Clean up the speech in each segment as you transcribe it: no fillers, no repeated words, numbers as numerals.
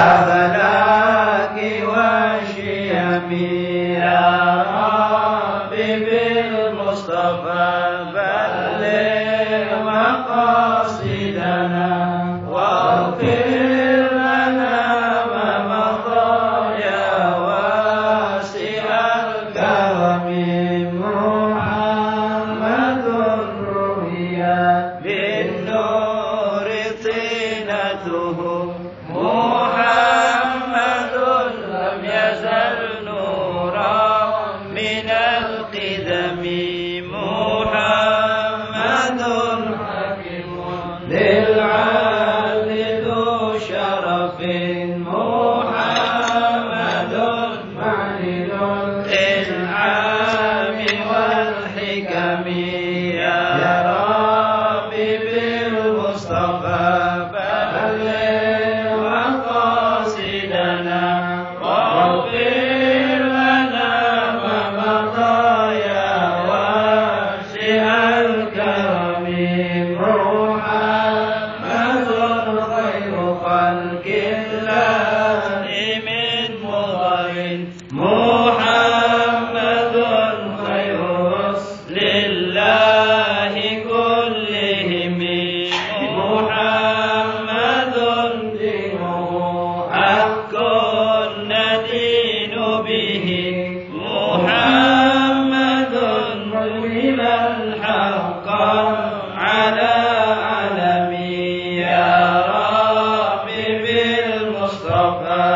بلاك والشيم يا رب بالمصطفى بلغ مقاصدنا واغفر لنا ما مضى يا واسع الكرم محمد رؤيا بالنور طينته محمد لم يزل نورا من القدم محمد حكيم للعدل ذو شرف محمد معلل الإنعام والحكم يا رب بالمصطفى بلغ مقاصدنا واغفر لنا ما مضى يا واسع الكرم محمد خير خلق الله من مضر محمد خير رسل الله كلهم محمد دينه حق ندين به محمد علم الحق على علم يا رب بالمصطفى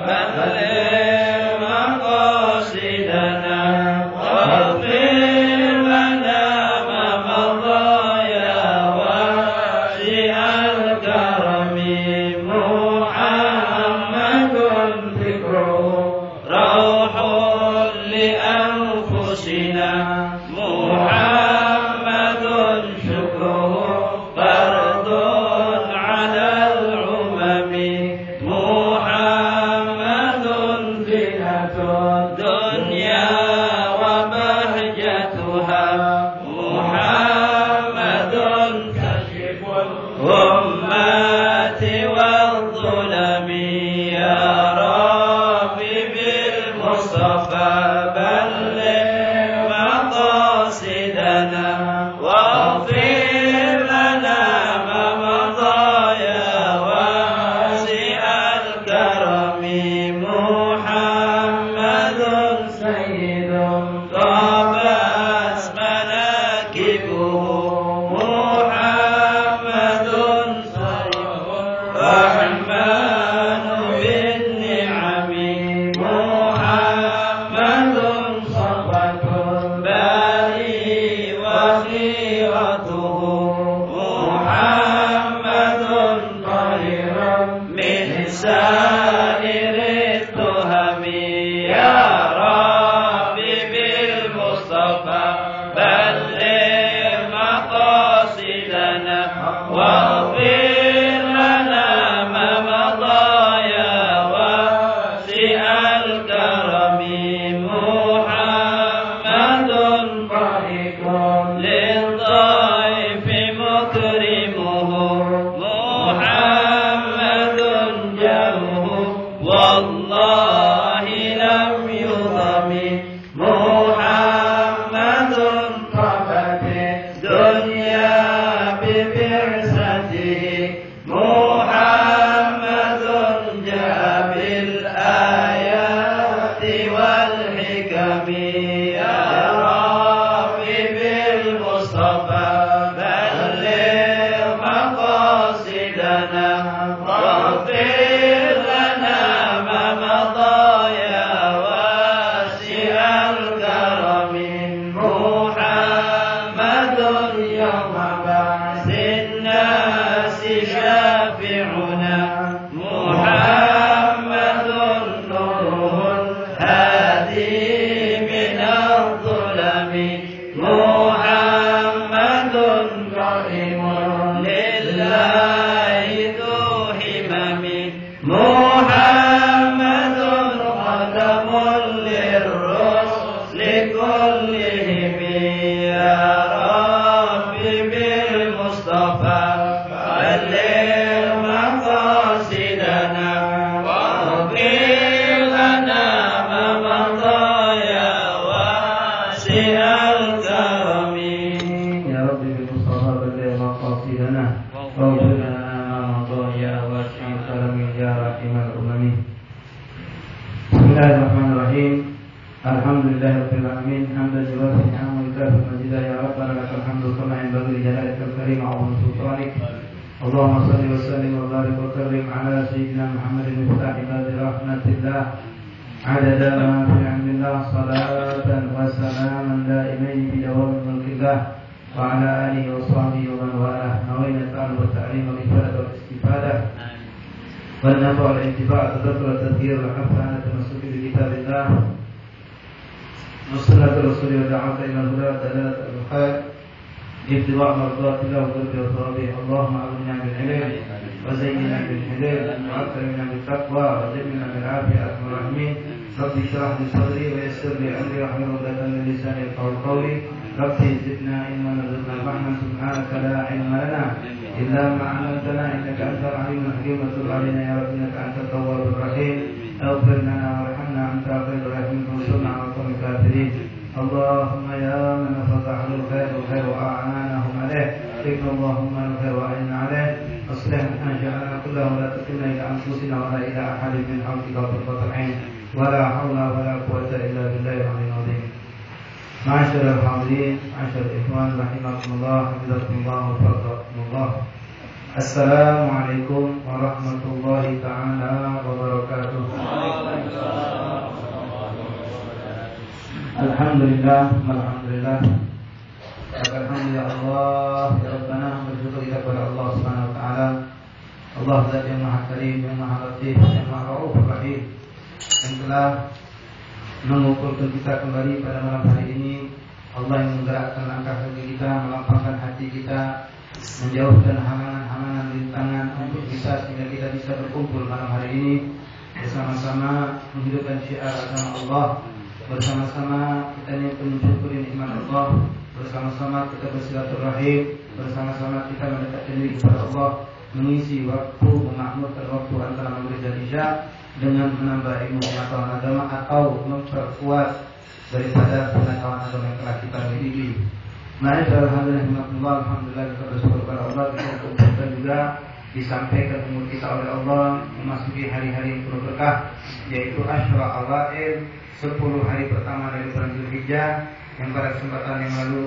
بلغ مقاصدنا واغفر لنا ما مضى يا واسع الكرم محمد ذكره روح لأنفسنا محمد شكره فرض على الأمم محمد زينة الدنيا وبهجتها محمد كشف الأمات والظلم يا رب بالمصطفى بلغ مقاصدنا واغفر لنا ما مضى يا واسع الكرم محمد سيد طابت مناكبه محمد صريح رحمن بالنعم محمد صفة الباري وخيرته محمد طهر من سائر التهم يا رب بالمصطفى بلغ مقاصدنا واغفر لنا ما مضى يا واسع الكرم محمد ضاحك للضيف مكرمه محمد جاره والله لم يضم محمد طفت الدنيا ببعثته محمد جاء بالآيات والحكم يا رب بالمصطفى بلغ مقاصدنا واغفر لنا ما مضى يا واسع الكرم محمد يوم بعث الناس شافعنا محمد نوره الهادي من الظلم محمد رحيم لله ذو همم محمد خاتم للرسل كلهم يا رب بالمصطفى بلغ مقاصدنا صواب مقاصدنا واغفر لنا ما مضى يا واسع الكرم يا رحيم الأمم. بسم الله الرحمن الرحيم. الحمد لله رب العالمين حمدا يوافي نعمه ويكافئ مزيدا. يا ربنا لك الحمد كما ينبغي لجلالك الكريم وعظيم سلطانك. اللهم صل وسلم وبارك وكرم على سيدنا محمد مفتاح باب رحمة الله عدد ما في علم الله صلاة وسلاما دائمين بدوام ملك الله وعلى آله وصحبه ومن والاه. نوينا التعلم والتعليم والإفادة والاستفادة والنفع والانتفاع والتذكر والتذكير والحث على التمسك بكتاب الله وسنة الرسول ودعوة إلى الهدى ودلالة الخير اتباع مرضات الله وقرب وصوابه. اللهم أغننا بالعلم وزينا بالحلال وأكرمنا بالتقوى وجبنا بالعافية يا أرحم الراحمين. رب اشرح لي صدري ويسر لي أمري واحلل عقدة من لساني يفقهوا قولي. رب زدنا علما وزدنا فهما. سبحانك لا علم لنا إلا ما علمتنا إنك أنت العليم الحكيم. وتب علينا يا رب إنك أنت التواب الرحيم. اغفر لنا وارحمنا أنت خير الراحمين. وانصرنا على القوم الكافرين. اللهم يا من فتح له الخير وأعانهم عليه اكرم اللهم الخير وأعنا عليه. أصلح لنا شأننا كله ولا تكلنا إلى أنفسنا ولا إلى أحد من حولك وطرفة العين ولا حول ولا قوة إلا بالله العلي العظيم. معاشر الحاضرين معاشر الإخوان رحمكم الله حفظكم الله وفقكم الله. السلام عليكم ورحمة الله تعالى وبركاته. Alhamdulillah, alhamdulillah. Alhamdulillah Allah ya Rabbana, bersyukur kita kepada Allah Subhanahu wa taala. Allah Zat yang Maha Karim, yang Maha Latif, yang Maha Rauf Rahim, yang telah mengumpulkan kita kembali pada malam hari ini. Allah yang menggerakkan langkah kaki kita, melapangkan hati kita, menjauhkan halangan-halangan rintangan untuk kita sehingga kita bisa berkumpul malam hari ini bersama-sama menghidupkan syiar agama Allah. Bersama-sama kita mensyukuri nikmat Allah, bersama-sama kita bersilaturahim, bersama-sama kita mendekatkan diri kepada Allah, mengisi waktu, memakmurkan waktu antara maghrib dan isya dengan menambah ilmu pengetahuan agama atau memperkuat daripada pengetahuan agama yang telah kita miliki. Alhamdulillah kita bersyukur kepada Allah. Kita kumpulkan juga disampaikan umur kita oleh Allah memasuki hari-hari yang penuh berkah, yaitu Asyura Awail, 10 hari pertama dari bulan Zulhijjah, yang pada kesempatan yang lalu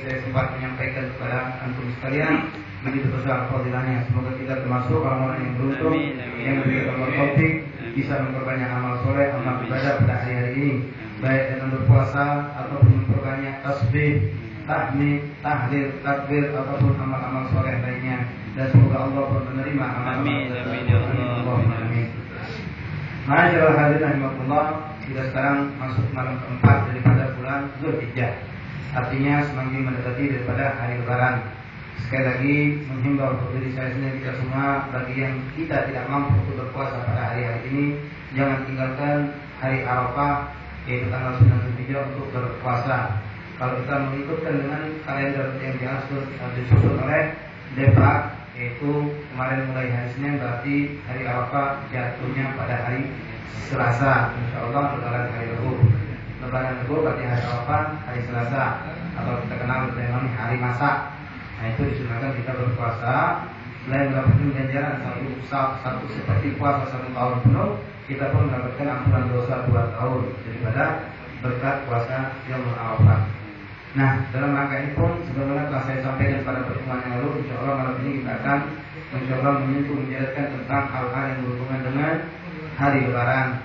saya sempat menyampaikan kepada antum sekalian begitu besar fadilahnya. Semoga kita termasuk orang-orang yang beruntung yang diberikan Allah taufik bisa memperbanyak amal soleh, amal ibadah pada hari-hari ini, baik dengan berpuasa ataupun memperbanyak tasbih, tahmid, tahlil, takbir ataupun amal-amal soleh lainnya. Dan semoga Allah pun menerima amal-amal. Amin. Ma'asyiral hadirin rahimakumullah. Kita sekarang masuk malam keempat daripada bulan Zulhijjah. Artinya semakin mendekati daripada hari Lebaran. Sekali lagi menghimbau untuk diri saya sendiri, kita semua, bagi yang kita tidak mampu untuk berpuasa pada hari-hari ini, jangan tinggalkan hari Arafah, yaitu tanggal 9 Zulhijjah untuk berpuasa. Kalau kita mengikutkan dengan kalender yang disusun oleh DEPA, yaitu kemarin mulai hari Senin, berarti hari Arafah jatuhnya pada hari Selasa, insya Allah lebaran hari Rabu. Lebaran Rabu berarti hari Arafah hari Selasa, atau kita kenal dengan hari masak. Nah itu disunahkan kita berpuasa. Selain mendapatkan ganjaran satu seperti puasa 1 tahun penuh, kita pun mendapatkan ampunan dosa 2 tahun daripada berkat puasa Yaumul Arafah. Nah dalam rangka ini pun sebagaimana telah saya sampaikan pada pertemuan yang lalu, insya Allah malam ini kita akan mencoba menjelaskan tentang hal-hal yang berhubungan dengan hari Lebaran,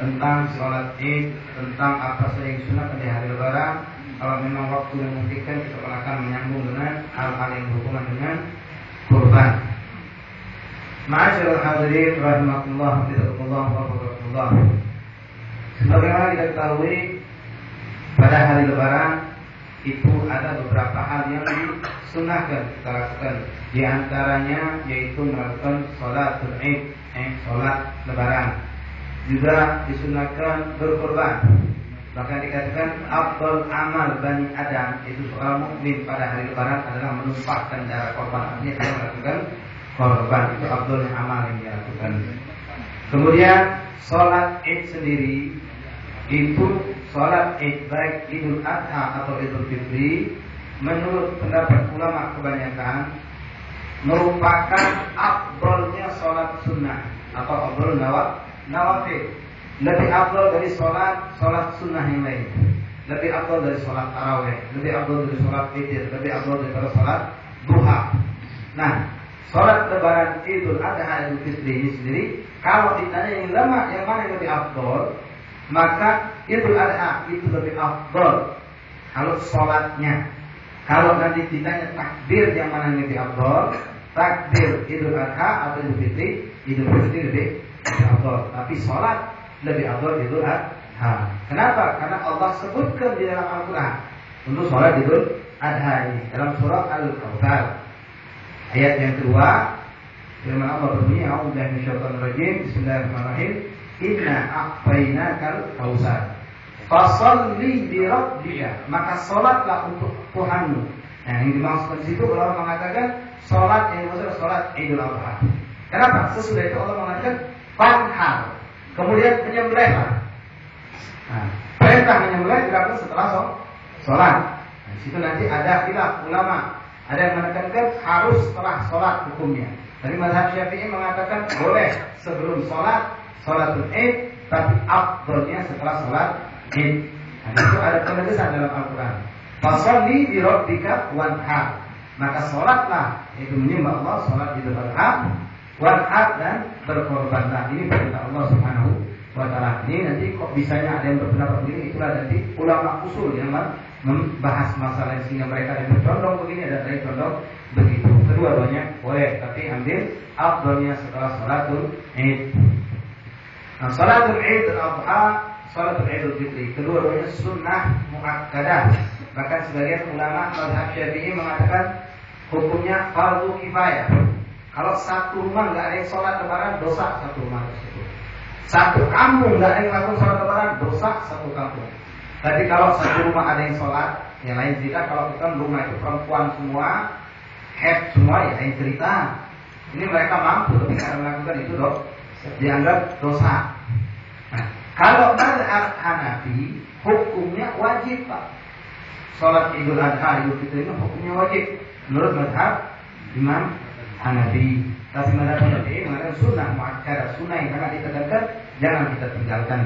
tentang sholat Id, tentang apa saja yang disunahkan di hari Lebaran. Kalau memang waktu yang memungkinkan, kita akan menyambung dengan hal-hal yang berhubungan dengan kurban. Ma'asyiral hadirin rahimakumullah wa barakatuh. Sebagaimana kita ketahui, pada hari Lebaran itu ada beberapa hal yang disunahkan kita lakukan. Di antaranya yaitu melakukan sholatul Id, sholat Lebaran. Juga disunahkan berkorban. Bahkan dikatakan afdal amal Bani Adam, itu seorang mukmin pada hari Lebaran adalah menumpahkan darah korban. Artinya dia melakukan korban, itu afdal amal yang dia lakukan. Kemudian sholat Id sendiri, itu sholat Id baik Idul Adha atau Idul Fitri, menurut pendapat ulama kebanyakan merupakan afdalnya sholat sunnah atau afdal nawafil. Lebih afdal dari sholat sunnah yang lain. Lebih afdal dari sholat tarawih, lebih afdal dari sholat witir, lebih afdal daripada sholat duha. Nah, sholat lebaran Idul Adha Idul Fitri ini sendiri, kalau ditanya yang mana yang lebih afdal, maka Idul Adha itu lebih afdal kalau sholatnya. Kalau nanti ditanya takbir yang mana yang lebih afdal, takbir Idul Adha atau Idul Fitri lebih afdal. Tapi sholat lebih afdal Idul Adha. Kenapa? Karena Allah sebutkan di dalam Al-Quran untuk sholat Idul Adha ini dalam surah Al-Kautsar. Ayat yang kedua, firman Allah berbunyi, A'udzubillahi minasyaitonir rajim. Bismillahirrahmanirrahim. Inna a'tainakal kautsar. Fasholli li rabbika, maka sholatlah untuk Tuhanmu. Nah, yang dimaksud di situ Allah mengatakan sholat yang dimaksud sholat Idul Adha. Kenapa? Sesudah itu Allah mengatakan fanhar, kemudian menyembelihlah. Nah, perintah menyembelih dilakukan setelah sholat. Nah, di situ nanti ada khilaf ulama. Ada yang mengatakan harus setelah sholat hukumnya. Tapi mazhab Syafi'i mengatakan boleh sebelum sholatul Id, tapi afdalnya setelah sholat Id. Nah, itu ada penegasan dalam Al-Quran. Fasholli li rabbika wanhar, maka sholatlah, yaitu menyembah Allah, sholat Idul Adha, wanhar dan berkorbanlah. Ini perintah Allah Subhanahu wa ta'ala. Ini nanti kok bisanya ada yang berpendapat begini, itulah nanti ulama usul yang membahas masalah ini, sehingga mereka ada yang condong begini, ada yang condong begitu. Kedua-duanya boleh, tapi ambil afdalnya setelah sholatul Id. Nah, sholatul Id al-Adha, sholatul Idul Fitri, kedua-duanya sunnah muakkadah. Bahkan sebagian ulama mazhab Syafi'i mengatakan hukumnya fardu kifayah. Kalau satu rumah nggak ada yang sholat lebaran, dosa satu rumah tersebut. Satu kampung nggak ada yang lakukan sholat lebaran, dosa satu kampung. Tapi kalau satu rumah ada yang sholat, yang lain tidak. Kalau kita rumah itu perempuan semua, head semua, ya lain cerita. Ini mereka mampu, tapi karena melakukan itu dianggap dosa. Nah, kalau mazhab Hanafi hukumnya wajib, Pak. Sholat Idul Adha Idul Fitri ini hukumnya wajib menurut mazhab Imam Hanafi. Tapi mazhab Syafi'i mengatakan sunnah muakkadah, sunnah yang sangat ditekankan, jangan kita tinggalkan.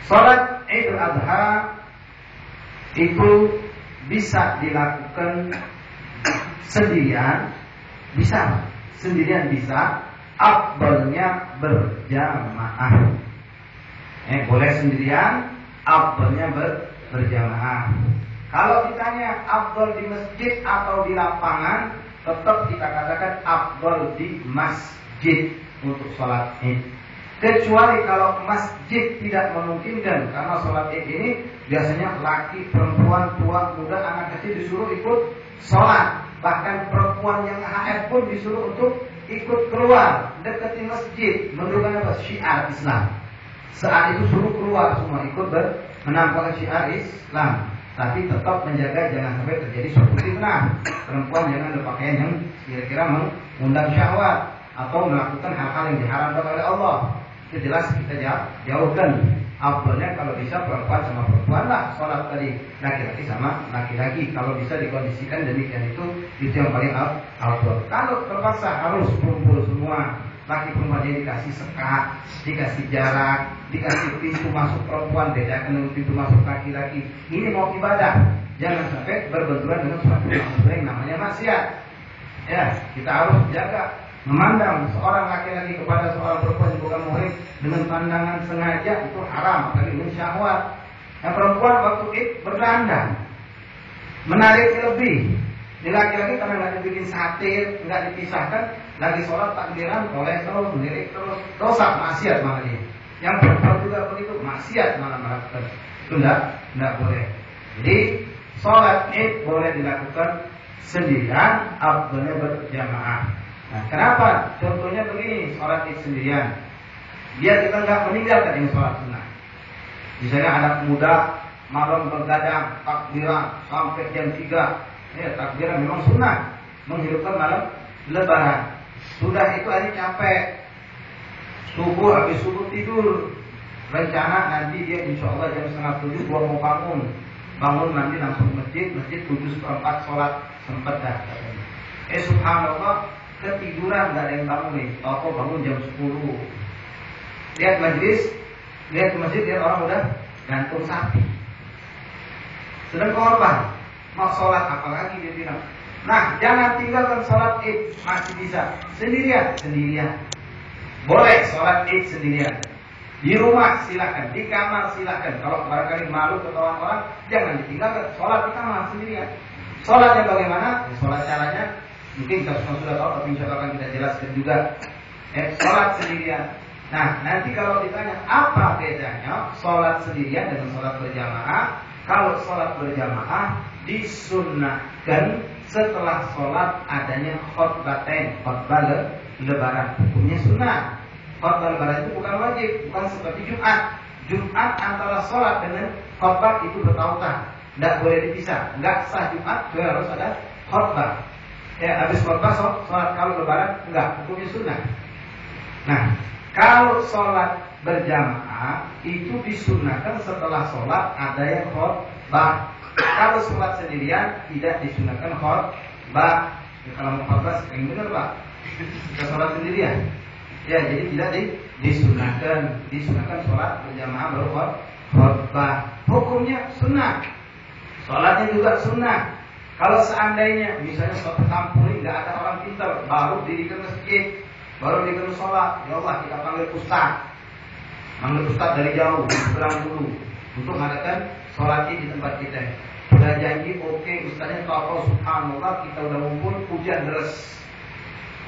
Sholat Idul Adha itu bisa dilakukan sendirian, bisa afdalnya berjamaah. Boleh sendirian, afdalnya berjamaah. Kalau ditanya afdal di masjid atau di lapangan, tetap kita katakan afdal di masjid untuk sholat Id. Kecuali kalau masjid tidak memungkinkan, karena sholat Id ini biasanya laki, perempuan, tua, muda, anak kecil disuruh ikut sholat. Bahkan perempuan yang haid pun disuruh untuk ikut keluar dekati masjid, menunjukkan apa? Syiar Islam. Saat itu suruh keluar semua ikut menampakkan syiar Islam. Tapi tetap menjaga jangan sampai terjadi suatu fitnah. Perempuan jangan berpakaian yang kira-kira mengundang syahwat atau melakukan hal-hal yang diharamkan oleh Allah. Itu jelas kita jauhkan. Afdalnya kalau bisa perempuan sama perempuan lah sholat tadi, laki-laki sama laki-laki. Kalau bisa dikondisikan demikian, itu yang paling afdal. Kalau terpaksa harus kumpul semua, laki perempuannya dikasih sekat, dikasih jarak, dikasih pintu masuk perempuan bedakan dengan pintu masuk laki-laki. Ini mau ibadah, jangan sampai berbenturan dengan suatu yang namanya maksiat. Ya, kita harus jaga. Memandang seorang laki-laki kepada seorang perempuan yang bukan muhrim dengan pandangan sengaja itu haram, apalagi dengan syahwat. Yang perempuan waktu Id berdandan, menarik lebih. Di laki-laki karena nggak dibikin satir, nggak dipisahkan, lagi sholat takbiran, toleh terus, melirik terus, dosa maksiat malah dia. Yang perempuan juga begitu, maksiat malah melakukan. Itu nggak boleh. Jadi sholat Id boleh dilakukan sendirian, afdalnya berjamaah. Nah, kenapa? Contohnya begini, sholat Id sendirian, biar kita nggak meninggalkan yang sholat sunnah. Misalnya anak muda malam bergadang takbiran sampai jam 3. Ya, takbiran memang sunnah, menghidupkan malam lebaran. Sudah itu hari capek, habis subuh tidur. Rencana nanti dia insya Allah jam 6:30 mau bangun. bangun mandi langsung masjid 7/4 sholat sempat dah katanya. Subhanallah, ketiduran nggak ada yang bangun nih, toko bangun jam 10. Lihat majlis, lihat ke masjid, lihat orang udah gantung sapi. Sedang korban, mau sholat apalagi dia bilang. Nah, jangan tinggalkan sholat id, masih bisa sendirian. Boleh sholat id sendirian. Di rumah silakan, di kamar silakan. Kalau barangkali malu ketahuan orang, jangan ditinggalkan. Sholat di kamar sendirian. Sholatnya bagaimana? Ya, sholat caranya mungkin kita sudah tahu, tapi insya Allah akan kita jelaskan juga. Sholat sendirian. Nah, nanti kalau ditanya apa bedanya sholat sendirian dengan sholat berjamaah? Kalau sholat berjamaah disunnahkan setelah sholat adanya khutbatain, khutbah lebaran, hukumnya sunnah. Khutbah lebaran itu bukan wajib, bukan seperti Jumat. Jumat antara sholat dengan khutbah itu bertautan, tidak boleh dipisah. Enggak sah Jumat, harus ada khutbah. Habis khutbah sholat. Kalau lebaran enggak, hukumnya sunnah. Nah, kalau sholat berjamaah itu disunahkan setelah sholat ada yang khutbah. Kalau sholat sendirian tidak disunahkan khutbah. Ya, kalau mau khutbah yang benar Pak, kita sholat sendirian. Ya, jadi tidak disunahkan sholat berjamaah baru khutbah. Hukumnya sunnah. Sholatnya juga sunnah. Kalau seandainya misalnya suatu kampung ini nggak ada orang pintar, baru dirikan masjid, baru dirikan sholat, ya Allah kita panggil ustaz dari jauh, berang dulu untuk mengadakan sholat di tempat kita. Sudah janji, oke, ustaznya tahu, subhanallah kita udah ngumpul, hujan deras.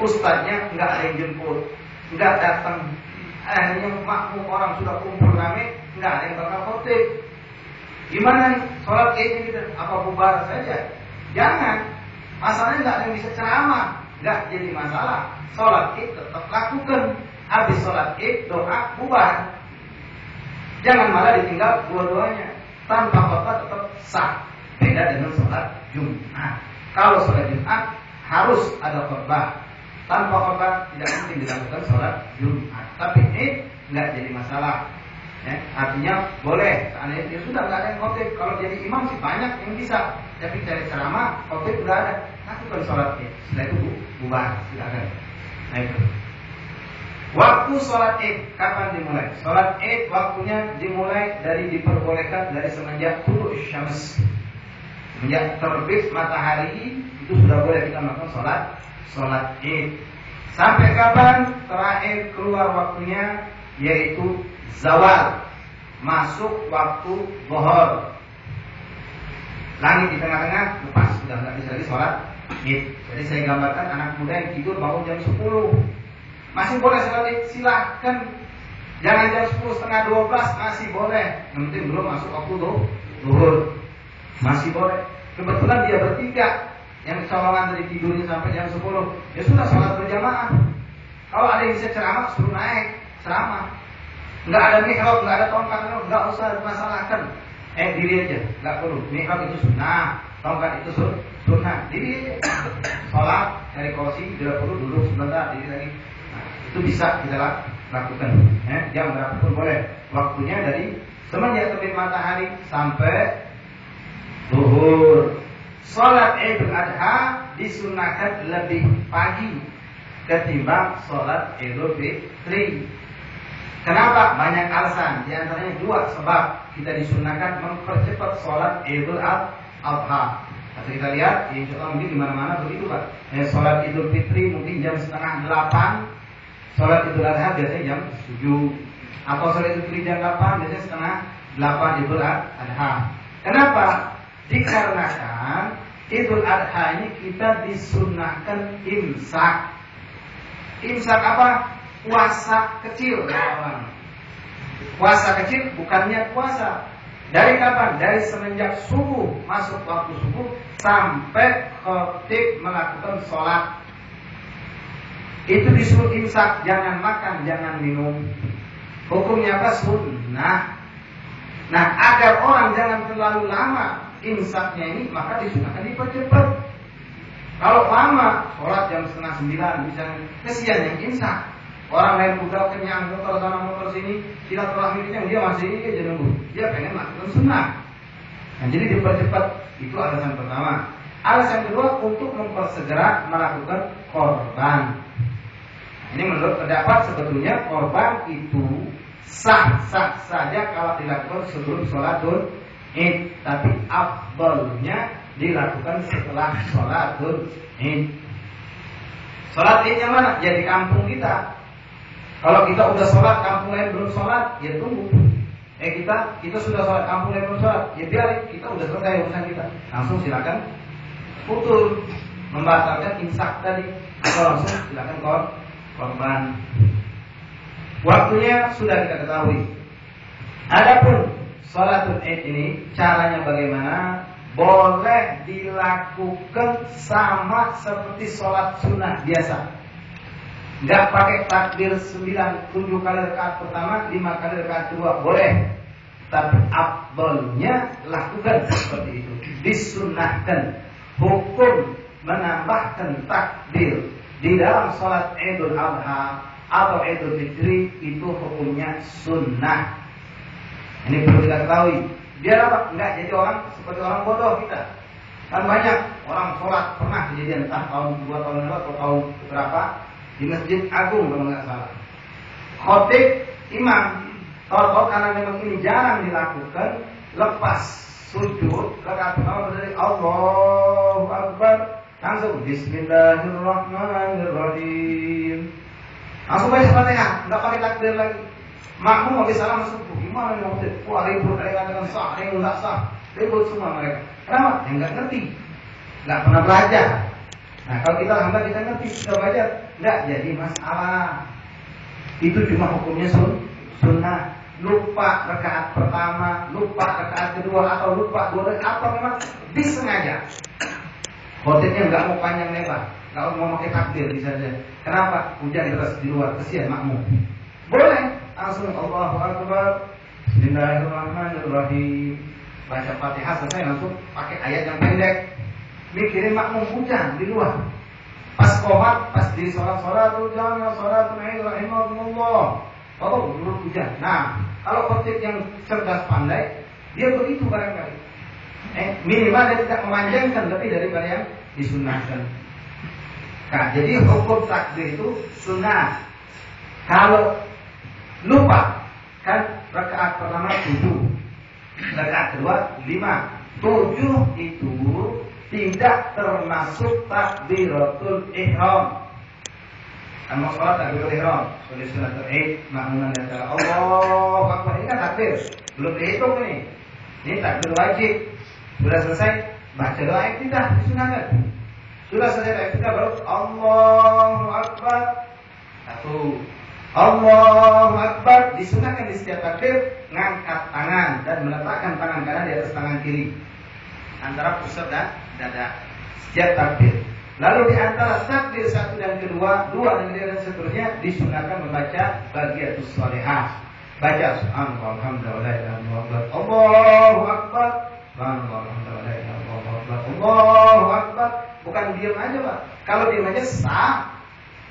Ustaznya nggak ada yang jemput, nggak datang. Akhirnya makmum orang sudah kumpul rame, nggak ada yang bakal khotib. Gimana nih sholat ini kita? Apa bubar saja? Jangan. Masalahnya nggak ada yang bisa ceramah, nggak jadi masalah. Sholat id tetap lakukan. Habis sholat id doa bubar. Jangan malah ditinggal dua-duanya. Tanpa khotbah tetap sah. Beda dengan sholat Jumat. Kalau sholat Jumat harus ada khotbah. Tanpa khotbah tidak mungkin dilakukan sholat Jumat. Tapi id nggak jadi masalah. Artinya boleh. Seandainya dia sudah nggak ada yang khotib. Kalau jadi imam sih banyak yang bisa. Tapi cari ceramah khotib nggak ada. Lakukan sholat id. Setelah itu bubar. Silakan. Nah itu. Waktu sholat id kapan dimulai? Sholat id waktunya dimulai dari diperbolehkan dari semenjak tulu syams. Semenjak terbit matahari itu sudah boleh kita melakukan sholat id. Sampai kapan? Terakhir keluar waktunya yaitu zawal, masuk waktu zuhur. Langit di tengah-tengah lepas, sudah nggak bisa lagi sholat id. Jadi saya gambarkan anak muda yang tidur bangun jam 10. Masih boleh sholat id, silahkan. Jangan jam 10, setengah 12 masih boleh. Yang penting belum masuk waktu zuhur. Masih boleh. Kebetulan dia bertiga, yang colongan dari tidurnya sampai jam 10, ya sudah sholat berjamaah. Kalau ada yang bisa ceramah, suruh naik ceramah. Nggak ada mihrab, nggak ada tongkat, nggak usah dimasalahkan. Diri aja, nggak perlu. Mihrab itu sunnah, tongkat itu sunnah. Diri aja. Sholat dari kursi, tidak perlu duduk sebentar, diri lagi. Nah, itu bisa kita lakukan. Jam berapapun boleh. Waktunya dari semenjak terbit matahari sampai zuhur. Sholat Idul Adha disunahkan lebih pagi ketimbang sholat Idul Fitri. Kenapa? Banyak alasan. Di antaranya 2 sebab kita disunahkan mempercepat sholat Idul Adha. Atau kita lihat, insya Allah mungkin di mana-mana begitu Pak. Sholat Idul Fitri mungkin jam setengah 8. Sholat Idul Adha biasanya jam 7. Atau sholat Idul Fitri jam 8, biasanya setengah 8 Idul Adha. Kenapa? Dikarenakan Idul Adha ini kita disunahkan imsak. Imsak apa? Puasa kecil orang. Puasa kecil bukannya puasa. Dari kapan? Dari semenjak subuh, masuk waktu subuh sampai khatib melakukan sholat. Itu disuruh imsak, jangan makan, jangan minum. Hukumnya apa? Sunnah. Nah, agar orang jangan terlalu lama imsaknya ini, maka disunahkan dipercepat. Kalau lama, sholat jam setengah 9 misalnya, kesian yang imsak. Orang lain udah kenyang, motor sana motor sini, silaturahmi kenyang, dia masih ini aja nunggu. Dia pengen melakukan sunnah. Nah, jadi dipercepat, itu alasan pertama. Alasan kedua untuk mempersegera melakukan korban. Ini menurut pendapat sebetulnya korban itu sah-sah saja kalau dilakukan sebelum sholatul Id, tapi afdalnya dilakukan setelah sholatul Id. Sholat Id yang mana? Ya di kampung kita. Kalau kita udah sholat, kampung lain belum sholat, ya tunggu. Kita sudah sholat, kampung lain belum sholat, ya biarin, kita udah selesai urusan kita. Langsung silakan putul, membatalkan imsak tadi, atau langsung silakan korban. Waktunya sudah kita ketahui. Adapun sholatul Id ini caranya bagaimana? Boleh dilakukan sama seperti sholat sunnah biasa. Enggak pakai takbir 7 kali rakaat pertama, 5 kali rakaat kedua, boleh. Tapi afdalnya lakukan seperti itu. Disunnahkan. Hukum menambahkan takbir di dalam sholat Idul Adha atau Idul Fitri itu hukumnya sunnah. Ini perlu kita ketahui. Biar apa? Enggak jadi orang seperti orang bodoh kita. Kan banyak orang sholat pernah kejadian entah tahun 2 tahun lalu atau tahun berapa di Masjid Agung kalau nggak salah. Khotib imam tahu karena memang ini jarang dilakukan, lepas sujud rakaat pertama berdiri Allahu Akbar, langsung Bismillahirrahmanirrahim, langsung baca Fatihah, nggak pakai takbir lagi. Makmum habis salam masuk, gimana nih khotib? Wah ribut, ada yang katakan sah, ada yang nggak sah, ribut semua mereka. Kenapa? Yang nggak ngerti, nggak pernah belajar. Nah kalau kita alhamdulillah kita ngerti, kita belajar, nggak jadi masalah. Itu cuma hukumnya sunnah. Lupa rakaat pertama, lupa rakaat kedua, atau lupa 2 rakaat, apa memang disengaja. Khotibnya nggak mau panjang lebar, nggak mau pakai takbir bisa saja. Kenapa? Hujan deras di luar, kesian makmum. Boleh langsung Allahu Akbar, Bismillahirrahmanirrahim, baca Fatihah selesai, langsung pakai ayat yang pendek. Mikirin makmum hujan di luar. Pas qomat, pas di sholatul jamaah, sholatul Id rahimahumullah. Oh, belum hujan. Nah, kalau khotib yang cerdas pandai, dia begitu barangkali. Minimal dia tidak memanjangkan lebih daripada yang disunnahkan. Nah, jadi hukum takbir itu sunnah. Kalau lupa, kan rakaat pertama 7, rakaat kedua 5. 7 itu tidak termasuk takbiratul ihram. Kamu sholat takbiratul ihram, sebagai sunnatul Id, makmuman dan cara Allahu Akbar, ini kan takbir, belum dihitung ini. Ini takbir wajib. Sudah selesai, baca doa iftitah, disunahkan. Sudah selesai doa iftitah baru Allahu Akbar. 1. Allahu Akbar, disunahkan di setiap takbir ngangkat tangan dan meletakkan tangan kanan di atas tangan kiri antara pusat dan dada setiap takbir. Lalu di antara takbir 1 dan kedua, 2 dan 3 dan seterusnya disunahkan membaca bagiatus sholihah. Baca subhanallah walhamdulillah la ilaha illallah Allahu Akbar, subhanallah walhamdulillah la ilaha illallah Allahu Akbar. Bukan diam aja, Pak. Kalau diam aja sah.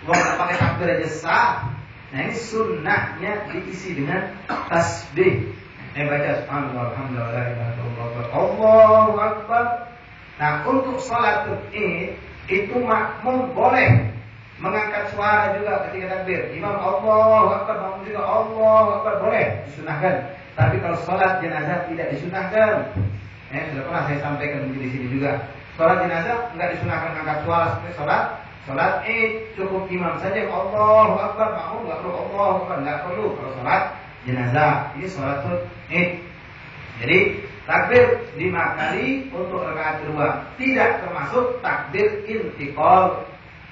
Wong pakai takbir aja sah. Nah, ini sunnahnya diisi dengan tasbih. Baca subhanallah walhamdulillah la ilaha illallah Allahu Akbar. Nah, untuk sholatul Id itu makmum boleh mengangkat suara juga ketika takbir. Imam Allahu Akbar, makmum juga Allahu Akbar, boleh, disunahkan. Tapi kalau sholat jenazah tidak disunahkan. Sudah pernah saya sampaikan di sini juga. Sholat jenazah enggak disunahkan angkat suara seperti sholat Id. Cukup imam saja Allahu Akbar, makmum enggak perlu Allahu Akbar, enggak perlu kalau sholat jenazah. Ini sholatul Id. Jadi takbir 5 kali untuk rakaat kedua, tidak termasuk takbir intiqal.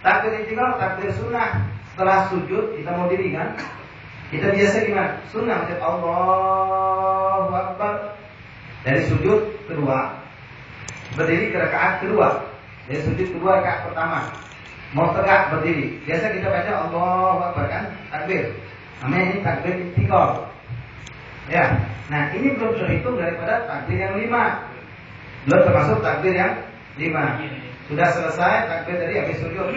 Takbir intiqal, takbir sunnah. Setelah sujud kita mau diri kan? Kita biasa gimana? Sunnah macam Allahu Akbar. Dari sujud kedua berdiri ke rakaat kedua. Dari sujud kedua rakaat pertama mau tegak berdiri. Biasa kita baca Allahu Akbar kan? Takbir. Namanya ini takbir intiqal. Ya. Nah, ini belum terhitung daripada takbir yang 5. Belum termasuk takbir yang 5. Sudah selesai takbir tadi habis sujud.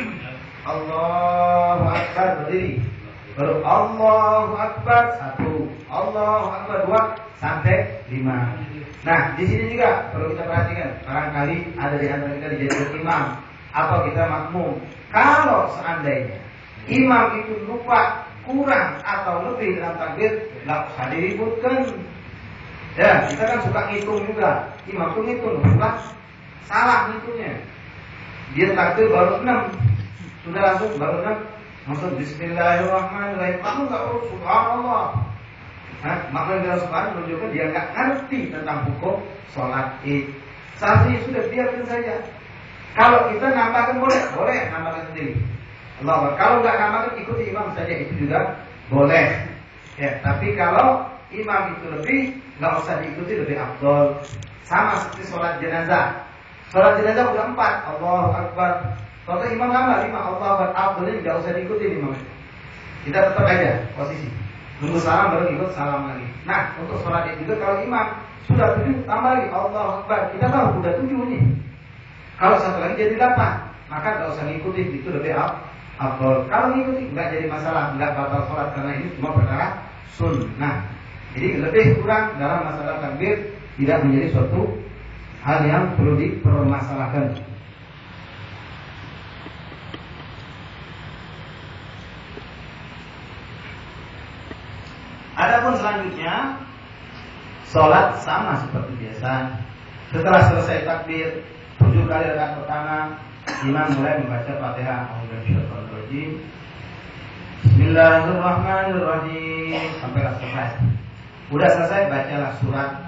Allahu Akbar berdiri. Baru Allahu Akbar 1, Allahu Akbar 2 sampai 5. Nah, di sini juga perlu kita perhatikan. Barangkali ada di antara kita dijadikan imam atau kita makmum. Kalau seandainya imam itu lupa kurang atau lebih dalam takbir, nggak usah diributkan. Ya, kita kan suka ngitung juga. Imam tuh ngitung, bukan salah ngitungnya. Dia takbir baru 6, sudah langsung baru 6, langsung Bismillahirrahmanirrahim. Kamu nggak perlu Subhanallah. Makna dalam Subhan menunjukkan dia nggak ngerti tentang hukum sholat id. Seharusnya sudah biarkan saja. Kalau kita nambahkan boleh nambahkan sendiri. Allah, kalau nggak nambahkan ikuti imam saja itu juga boleh. Ya, tapi kalau imam itu lebih, nggak usah diikuti, lebih afdol. Sama seperti sholat jenazah. Sholat jenazah udah 4, Allahu Akbar. Kalau imam nambah 5, Allahu Akbar. Afdolnya nggak usah diikuti imam. Kita tetap aja posisi. Nunggu salam baru ikut salam lagi. Nah, untuk sholat itu juga kalau imam sudah 7 tambah lagi Allahu Akbar. Kita tahu sudah 7 nih. Kalau satu lagi jadi 8, maka nggak usah ngikutin, itu lebih afdol. Kalau ngikutin nggak jadi masalah, nggak batal sholat karena ini cuma perkara sunnah. Jadi lebih kurang dalam masalah takbir tidak menjadi suatu hal yang perlu dipermasalahkan. Adapun selanjutnya sholat sama seperti biasa. Setelah selesai takbir 7 kali rakaat pertama, imam mulai membaca Fatihah. Bismillahirrahmanirrahim sampai selesai. Udah selesai, bacalah surat.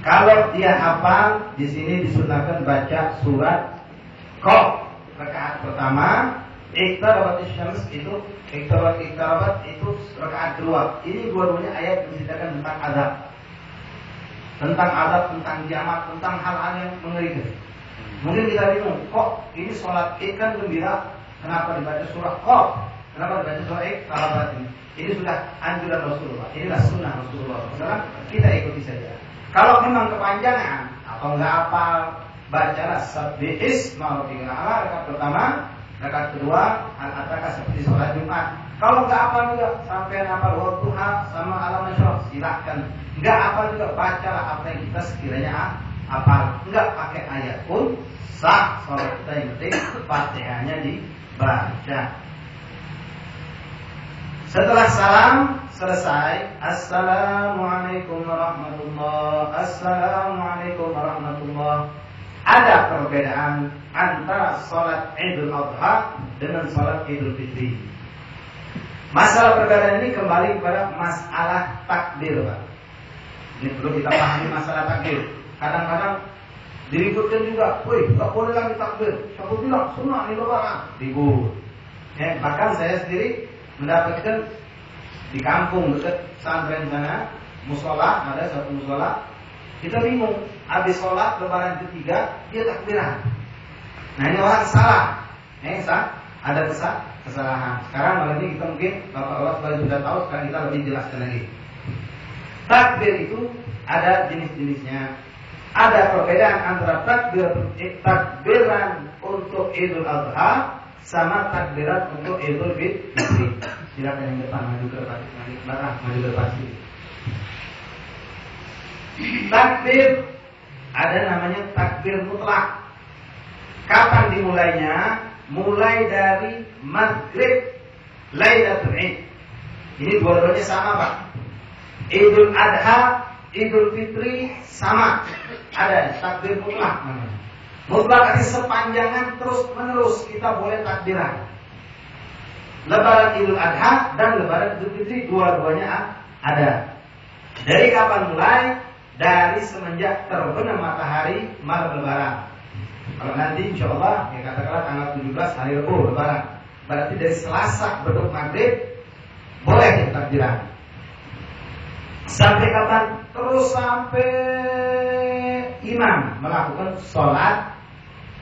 Kalau dia hafal, di sini disunahkan baca surat Qaf rakaat pertama. Iqtarabat asy-syams itu iqtarabat itu rakaat kedua. Ini dua-duanya ayat menceritakan tentang azab. Tentang kiamat, tentang hal-hal yang mengerikan. Mungkin kita bingung, kok ini sholat Id kan gembira, kenapa dibaca surah Qaf? Kenapa dibaca surah Iqtarabat ini? Ini sudah anjuran Rasulullah. Inilah sunnah Rasulullah. Sekarang kita ikuti saja. Kalau memang kepanjangan atau enggak hafal, bacalah Sabbihisma rabbikal a'la rakaat pertama. Rakaat kedua al-ataka seperti sholat Jumat. Kalau nggak hafal juga sampai hafal wadduha sama alam nasyrah, silakan. Nggak hafal juga bacalah apa yang kita sekiranya hafal. Nggak pakai ayat pun sah sholat kita, yang penting Fatihahnya dibaca. Setelah salam selesai, Assalamualaikum warahmatullahi wabarakatuh. Assalamualaikum warahmatullahi. Ada perbedaan antara sholat Idul Adha dengan sholat Idul Fitri. Masalah perbedaan ini kembali kepada masalah takbir, Pak. Ini perlu kita pahami masalah takbir. Kadang-kadang diributkan juga, wih, nggak boleh lagi takbir. Siapa bilang sunnah ini lebaran? Ribut. Bahkan saya sendiri mendapatkan di kampung dekat pesantren sana, musola, ada satu musola. Kita bingung, habis sholat lebaran ketiga dia takbiran. Nah ini orang salah, ada kesalahan. Sekarang malam ini kita mungkin Bapak sudah tahu, sekarang kita lebih jelaskan lagi. Takbir itu ada jenis-jenisnya. Ada perbedaan antara takbiran untuk Idul Adha sama takbiran untuk Idul Fitri. Silakan yang depan maju ke depan, maju ke depan sini. Takbir ada namanya takbir mutlak. Kapan dimulainya? Mulai dari maghrib Lailatul Id. Ini dua-duanya sama, Pak. Idul Adha, Idul Fitri sama. Ada takbir mutlak namanya. Mutlak artinya sepanjangan terus menerus kita boleh takbiran. Lebaran Idul Adha dan Lebaran Idul Fitri dua-duanya ada. Dari kapan mulai? Dari semenjak terbenam matahari malam lebaran. Kalau nanti insya Allah ya katakanlah tanggal 17 hari Rabu lebaran, berarti dari Selasa beduk maghrib boleh takbiran. Sampai kapan? Terus sampai imam melakukan sholat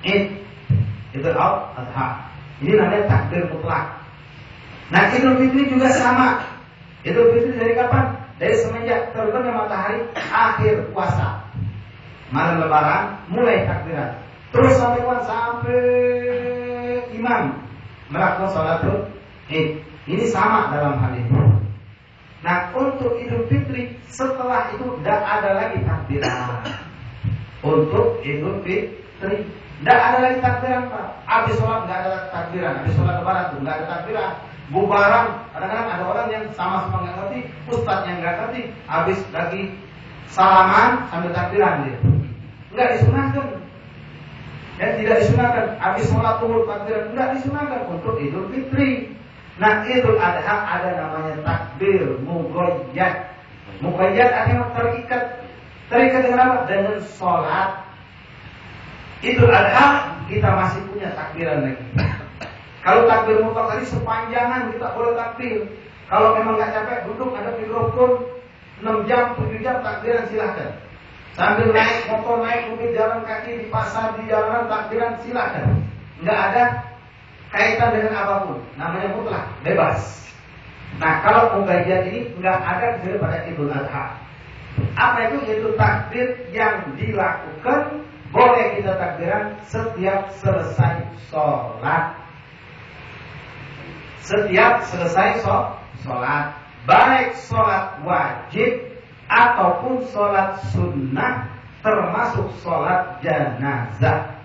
Id Idul Adha. Ini namanya takbir mutlak. Nah Idul Fitri juga sama. Idul Fitri dari kapan? Dari semenjak terbenam matahari akhir puasa, malam lebaran mulai takbiran. Terus sampai imam melakukan sholatul Ini sama dalam hal ini. Nah, untuk Idul Fitri setelah itu tidak ada lagi takbiran. Untuk Idul Fitri tidak ada lagi takbiran, Pak. Habis sholat tidak ada takbiran. Habis sholat lebaran itu tidak ada takbiran. Bubaran. Kadang-kadang ada orang yang sama-sama nggak ngerti, ustadz yang nggak ngerti, habis lagi salaman sambil takbiran dia. Nggak disunahkan. Dan tidak disunahkan. Habis sholat zuhur takbiran nggak disunahkan untuk Idul Fitri. Nah, Idul Adha ada namanya takbir muqayyad. Muqayyad artinya terikat. Terikat dengan apa? Dengan sholat. Idul Adha kita masih punya takbiran lagi. Kalau takbir mutlak tadi sepanjangan kita boleh takbir. Kalau memang nggak capek duduk ada mikrofon 6 jam, 7 jam takbiran silahkan. Sambil naik motor, naik mobil, jalan kaki di pasar, di jalanan takbiran silahkan. Nggak ada kaitan dengan apapun, namanya mutlak, bebas. Nah, kalau muqayyad ini nggak ada kecuali pada Idul Adha. Apa itu? Itu takbir yang dilakukan, boleh kita takbiran setiap selesai sholat. Setiap selesai sholat, baik sholat wajib ataupun sholat sunnah, termasuk sholat janazah.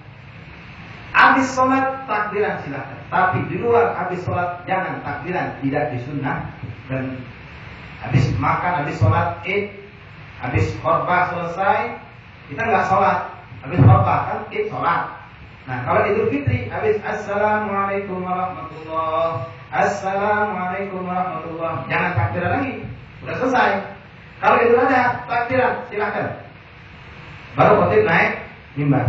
Habis sholat takbiran silakan. Tapi di luar habis sholat jangan takbiran, tidak disunnah. Dan habis makan, habis sholat id, habis khutbah selesai, kita nggak sholat. Habis khutbah kan id sholat. Nah, kalau Idul Fitri habis assalamualaikum warahmatullah, assalamualaikum warahmatullah, jangan takbiran lagi, udah selesai. Kalau Idul Adha takbiran silakan. Baru khotib naik mimbar.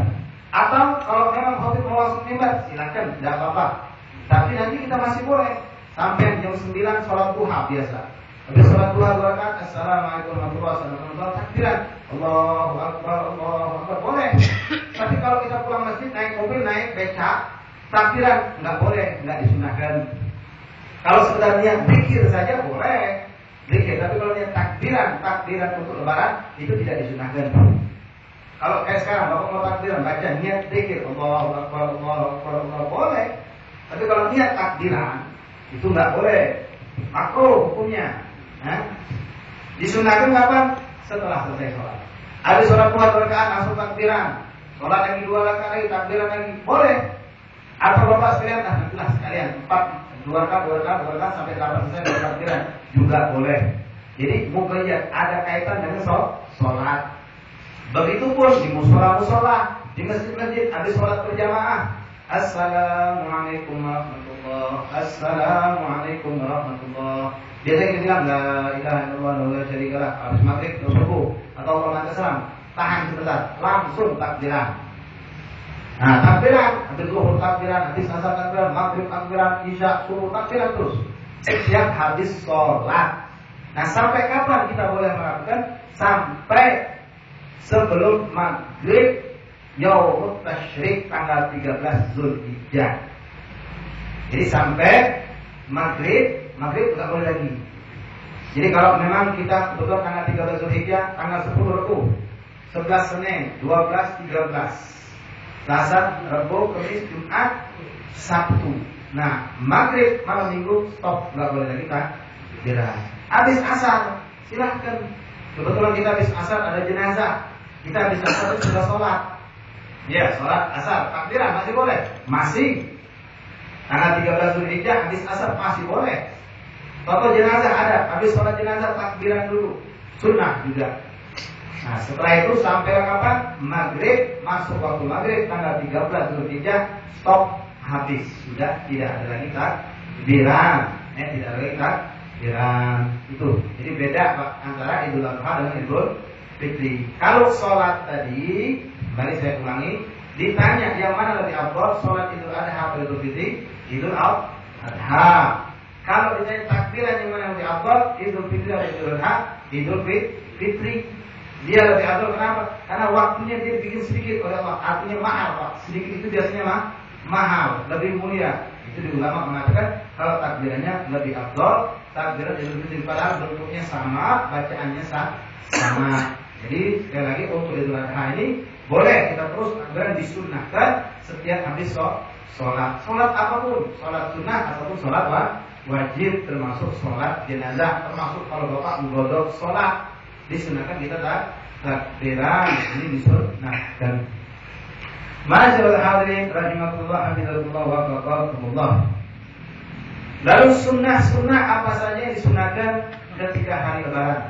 Atau kalau memang khotib mau langsung mimbar, silakan, tidak apa-apa. Tapi nanti kita masih boleh sampai jam 9 sholat duha biasa. Habis sholat duha 2 rakaat, assalamualaikum warahmatullahi wabarakatuh, takbiran, Allahu Akbar, Allahu Akbar, boleh. Tapi kalau kita pulang masjid, naik mobil, naik becak, takbiran nggak boleh, nggak disunahkan. Kalau sekedar niat zikir saja boleh, zikir. Tapi kalau niat takbiran untuk lebaran itu tidak disunahkan. Kalau kayak sekarang bapak mau takbiran, baca niat zikir, Allahu Akbar, Allahu Akbar, Allahu boleh. Tapi kalau niat takbiran itu nggak boleh, makruh hukumnya. Disunahkan kapan? Setelah selesai sholat. Habis sholat 2 rakaat langsung takbiran, sholat lagi 2 rakaat lagi takbiran lagi, boleh. Atau bapak sekalian, nantilah sekalian 2 rakaat sampai 8 selesai takbiran juga boleh. Jadi muqayyad ada kaitan dengan sholat. Begitupun di musola, di masjid-masjid habis sholat berjamaah, assalamualaikum warahmatullah, assalamualaikum warahmatullah. Biasanya kita bilang la ilaha illallah wa la syarika lah. Habis maghrib subuh atau kalau salam, tahan sebentar, langsung takbiran. Nah, takbiran, habis zuhur takbiran, habis asar takbiran, maghrib takbiran, isya, subuh takbiran terus. Setiap habis sholat. Nah, sampai kapan kita boleh melakukan? Sampai sebelum maghrib Yaumut Tasyrik tanggal 13 Zulhijjah. Jadi sampai maghrib nggak boleh lagi. Jadi kalau memang kita kebetulan tanggal 13 Zulhijjah, tanggal 10 Rabu, 11 Senin, 12, 13, Selasa, Rabu, Kamis, Jumat, Sabtu. Nah, maghrib malam minggu stop, nggak boleh lagi takbiran. Habis asar silahkan. Kebetulan kita habis asar ada jenazah, kita habis asar itu sudah sholat. Ya, sholat asar, takbiran masih boleh, masih. Tanggal 13 Zulhijjah habis asar masih boleh. Atau jenazah ada, habis sholat jenazah takbiran dulu, sunnah juga. Nah, setelah itu sampai kapan? Maghrib, masuk waktu maghrib tanggal 13 Zulhijjah, stop, habis, sudah tidak ada lagi takbiran. Tidak ada lagi takbiran. Itu. Jadi beda Pak antara Idul Adha dengan Idul Fitri. Kalau sholat tadi, kembali saya ulangi, ditanya yang mana lebih afdal, sholat Idul Adha atau Idul Fitri? Idul Adha. Kalau ditanya takbiran yang mana yang lebih afdal, Idul Fitri atau Idul Adha? Idul Fitri. Dia lebih afdal kenapa? Karena waktunya dia bikin sedikit oleh Allah, artinya mahal Pak. Sedikit itu biasanya mahal, lebih mulia. Itu di ulama mengatakan kalau takbirannya lebih afdal, takbiran Idul Fitri, padahal bentuknya sama, bacaannya sama. Jadi sekali lagi untuk Idul Adha ini boleh kita terus takbiran, disunnahkan setiap habis sholat apapun, sholat sunnah ataupun sholat wajib, termasuk sholat jenazah, termasuk kalau bapak menggodok sholat, disunahkan kita takbiran, ini disunahkan. Ma'asyiral hadirin rahimakumullah, hafizakumullah wa waqakumullah. Lalu sunnah apa saja yang disunahkan ketika hari Lebaran?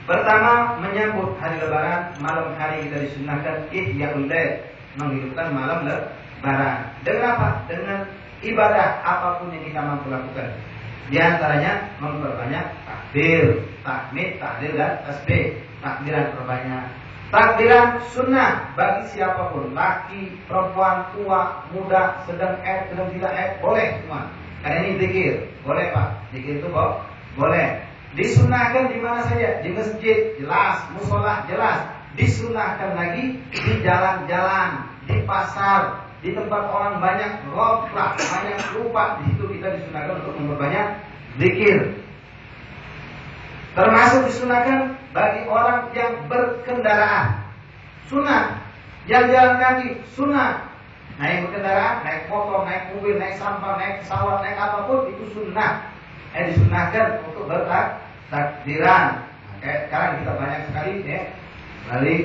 Pertama, menyambut hari Lebaran, malam hari kita disunahkan ihya'ul lail, menghidupkan malam Lebaran. Dengan apa? Dengan ibadah apapun yang kita mampu lakukan. Di antaranya memperbanyak takbir, tahmid, tahlil dan tasbih. Takbiran perbanyak. Takbiran sunnah bagi siapapun, laki, perempuan, tua, muda, sedang tidak boleh semua. Karena ini zikir, boleh Pak. Zikir itu boleh. Disunahkan di mana saja, di masjid jelas, musola jelas. Disunahkan lagi di jalan-jalan, di pasar, di tempat orang banyak ngobrol, banyak lupa, di situ kita disunahkan untuk memperbanyak zikir. Termasuk disunahkan bagi orang yang berkendaraan, sunnah. Yang jalan kaki, sunnah. Naik berkendaraan, naik motor, naik mobil, naik sampah, naik pesawat, naik apapun itu sunnah. Disunahkan untuk bertakbiran. Kayak sekarang kita banyak sekali ya, dari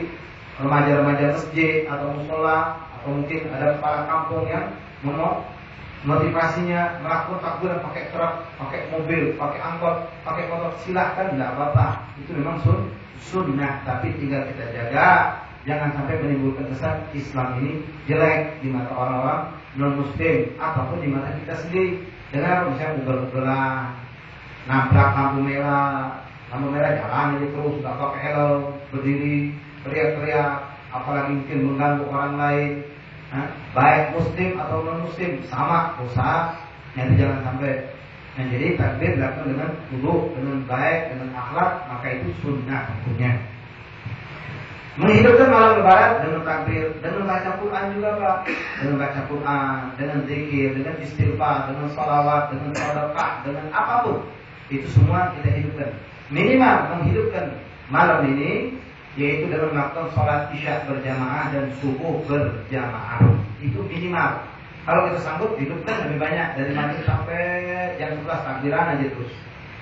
remaja-remaja masjid atau musola, atau mungkin ada kepala kampung yang motivasinya melakukan takbiran pakai truk, pakai mobil, pakai angkot, pakai motor, silahkan, tidak apa-apa. Itu memang sunnah, tapi tinggal kita jaga, jangan sampai menimbulkan kesan Islam ini jelek di mata orang-orang non-muslim, apapun di mata kita sendiri. Dengan misalnya ugal-ugalan, nabrak lampu merah jalan aja terus, nggak pakai helm, berdiri, teriak-teriak, apalagi mungkin mengganggu orang lain. Baik muslim atau non muslim sama dosa, nanti jangan sampai. Nah, jadi takbir dilakukan dengan wudu, dengan baik, dengan akhlak, maka itu sunnah hukumnya. Menghidupkan malam Lebaran dengan takbir, dengan baca Quran juga Pak, dengan baca Quran, dengan zikir, dengan istighfar, dengan salawat, dengan sedekah, dengan apapun, itu semua kita hidupkan. Minimal menghidupkan malam ini yaitu dengan melakukan sholat isya berjamaah dan subuh berjamaah. Itu minimal. Kalau kita sanggup hidupkan lebih banyak, dari maghrib sampai jam 11 takbiran aja terus.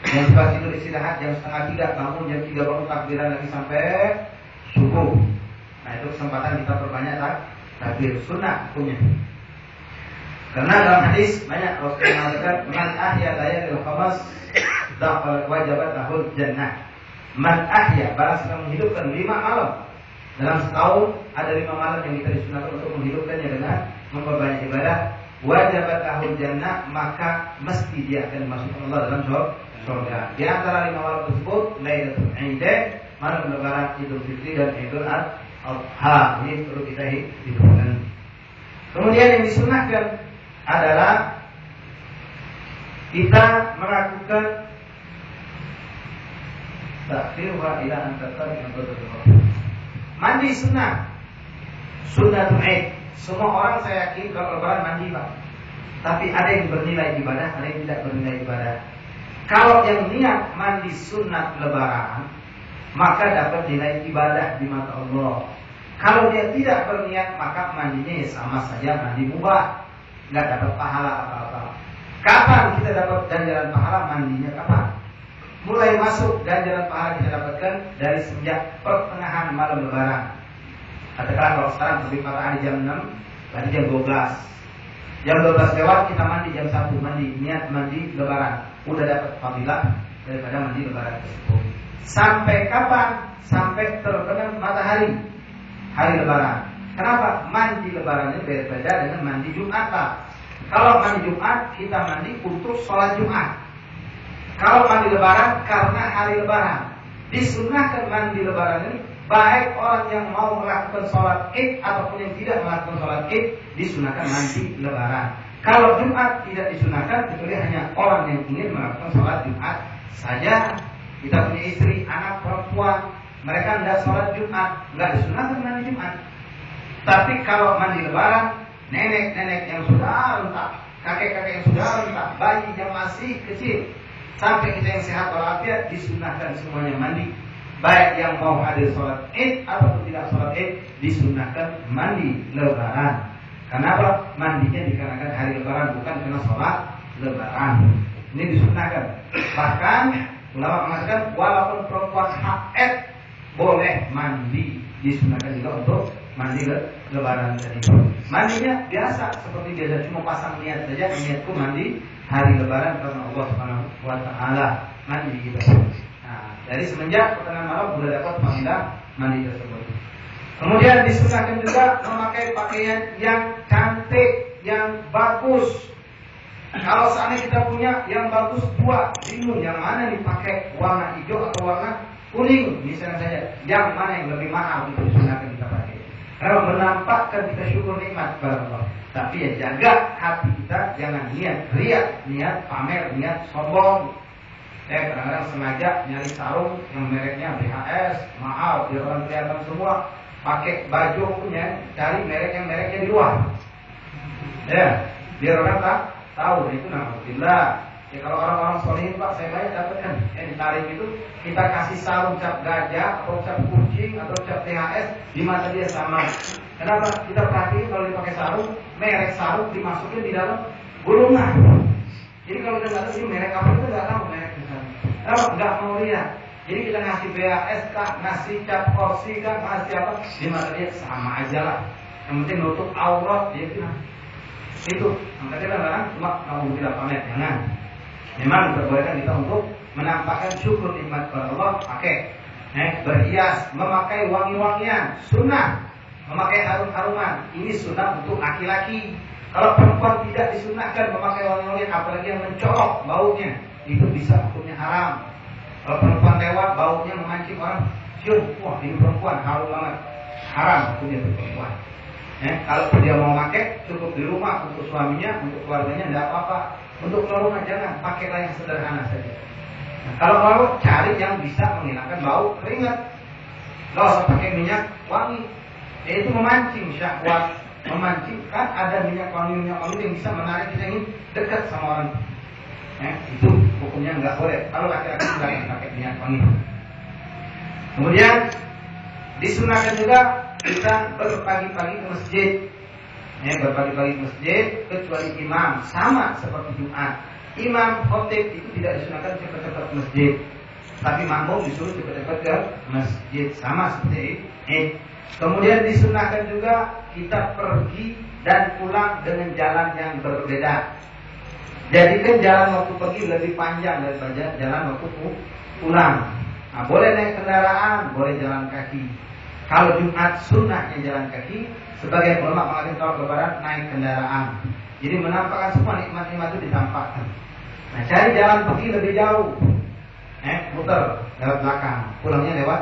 Jam 11 tidur istirahat, jam setengah 3 bangun, jam 3 bangun takbiran lagi sampai subuh. Nah, itu kesempatan kita perbanyak takbir, sunnah hukumnya. Karena dalam hadis banyak Rasulullah mengatakan man ahya layalil khamis dakhala wajabat lahul jannah. Man ahya, barang siapa menghidupkan 5 malam dalam setahun, ada 5 malam yang kita disunahkan untuk menghidupkannya dengan memperbanyak ibadah, wajabat lahul jannah, maka mesti dia akan masuk Allah dalam surga. Di antara 5 malam tersebut Lailatul Aidain, malam Lebaran, Idul Fitri dan Idul Adha. Ini perlu kita hidupkan. Kemudian yang disunahkan adalah kita melakukan takbir wa ila antatar yang mandi sunnah Aid. Semua orang saya yakin kalau Lebaran mandi Pak. Tapi ada yang bernilai ibadah, ada yang tidak bernilai ibadah. Kalau yang niat mandi sunat Lebaran, maka dapat nilai ibadah di mata Allah. Kalau dia tidak berniat, maka mandinya sama saja mandi mubah, nggak dapat pahala apa-apa. Kapan kita dapat ganjaran pahala? Mandinya kapan? Mulai masuk ganjaran pahala kita dapatkan dari sejak pertengahan malam Lebaran. Katakanlah kalau sekarang terbit matahari jam 6, tadi jam 12. Jam 12 lewat kita mandi jam 1, mandi, niat mandi Lebaran. Udah dapat fadilah daripada mandi Lebaran tersebut. Sampai kapan? Sampai terbenam matahari hari Lebaran. Kenapa? Mandi Lebaran ini berbeda dengan mandi Jumat Pak. Kalau mandi Jumat, kita mandi untuk sholat Jumat. Kalau mandi Lebaran karena hari Lebaran. Disunahkan mandi Lebaran ini baik orang yang mau melakukan sholat Id ataupun yang tidak melakukan sholat Id, disunahkan mandi Lebaran. Kalau Jumat tidak disunahkan, kecuali hanya orang yang ingin melakukan sholat Jumat saja. Kita punya istri, anak, perempuan, mereka tidak sholat Jumat, nggak disunahkan mandi Jumat. Tapi kalau mandi Lebaran, nenek-nenek yang sudah rentak, kakek-kakek yang sudah rentak, bayi yang masih kecil, sampai kita yang sehat walafiat, disunahkan semuanya mandi. Baik yang mau hadir sholat Id ataupun tidak sholat Id, disunahkan mandi Lebaran. Kenapa? Mandinya dikarenakan hari lebaran, bukan karena sholat lebaran. Ini disunahkan. Bahkan ulama mengatakan walaupun perempuan haid boleh mandi, disunahkan juga untuk mandi lebaran tadi. Mandinya biasa seperti biasa, cuma pasang niat saja, niatku mandi hari lebaran karena Allah Subhanahu wa taala, mandi gitu. Nah, dari semenjak pertengahan malam sudah dapat fadilah mandi tersebut. Kemudian disunahkan juga memakai pakaian yang cantik, yang bagus. Kalau seandainya kita punya yang bagus dua, bingung yang mana dipakai, warna hijau atau warna kuning misalnya saja, yang mana yang lebih mahal itu disunahkan kita pakai. Kalau menampakkan kita syukur nikmat kepada Allah. Tapi ya jaga hati kita, jangan niat riya, niat pamer, niat sombong. Kadang-kadang sengaja nyari sarung yang mereknya BHS, mahal, biar orang kelihatan semua. Pakai baju punya, cari merek yang mereknya di luar. Ya, biar orang tak tahu. Itu alhamdulillah. Ya kalau orang-orang solihin Pak, saya banyak dapatkan. Ditarik itu kita kasih sarung cap gajah atau cap kucing atau cap THS, di mata dia sama. Kenapa? Kita perhatiin kalau dipakai sarung, merek sarung dimasukin di dalam gulungan. Jadi kalau kita nggak tahu ini merek apa, kita nggak tahu merek misalnya. Kenapa? Nggak mau lihat. Jadi kita ngasih BAS kah, ngasih cap kursi kah, ngasih apa, di mata dia sama aja lah. Yang penting nutup aurat dia bilang. Itu, makanya kadang-kadang cuma kamu tidak pamer, jangan. Memang diperbolehkan kita untuk menampakkan syukur nikmat kepada Allah, pakai berhias, memakai wangi-wangian, sunnah. Memakai harum-haruman, ini sunnah untuk laki-laki. Kalau perempuan tidak disunahkan memakai wangi-wangian, apalagi yang mencolok baunya, itu bisa hukumnya haram. Kalau perempuan lewat baunya memancing orang, cium, wah ini perempuan harum banget, haram hukumnya untuk perempuan. Kalau dia mau pakai, cukup di rumah untuk suaminya, untuk keluarganya, tidak apa-apa. Untuk keluar rumah jangan, pakailah yang sederhana saja. Nah, kalau mau cari yang bisa menghilangkan bau keringat, nggak usah pakai minyak wangi. Itu memancing syahwat, memancing kan ada minyak wangi yang bisa menarik kita ingin dekat sama orang. Itu hukumnya nggak boleh. Kalau laki-laki tidak pakai minyak wangi. Kemudian disunahkan juga kita berpagi-pagi ke masjid. Berpagi-pagi ke masjid kecuali imam, sama seperti Jumat. Imam khotib itu tidak disunahkan cepat-cepat ke masjid, tapi makmum disuruh cepat-cepat ke masjid, sama seperti ini. Kemudian disunahkan juga kita pergi dan pulang dengan jalan yang berbeda. Jadikan jalan waktu pergi lebih panjang daripada jalan waktu pulang. Nah, boleh naik kendaraan, boleh jalan kaki. Kalau Jumat sunnahnya jalan kaki, sebagai ulama mengatakan kalau lebaran naik kendaraan. Jadi menampakkan semua nikmat-nikmat itu ditampakkan. Nah, cari jalan pergi lebih jauh. Muter lewat belakang, pulangnya lewat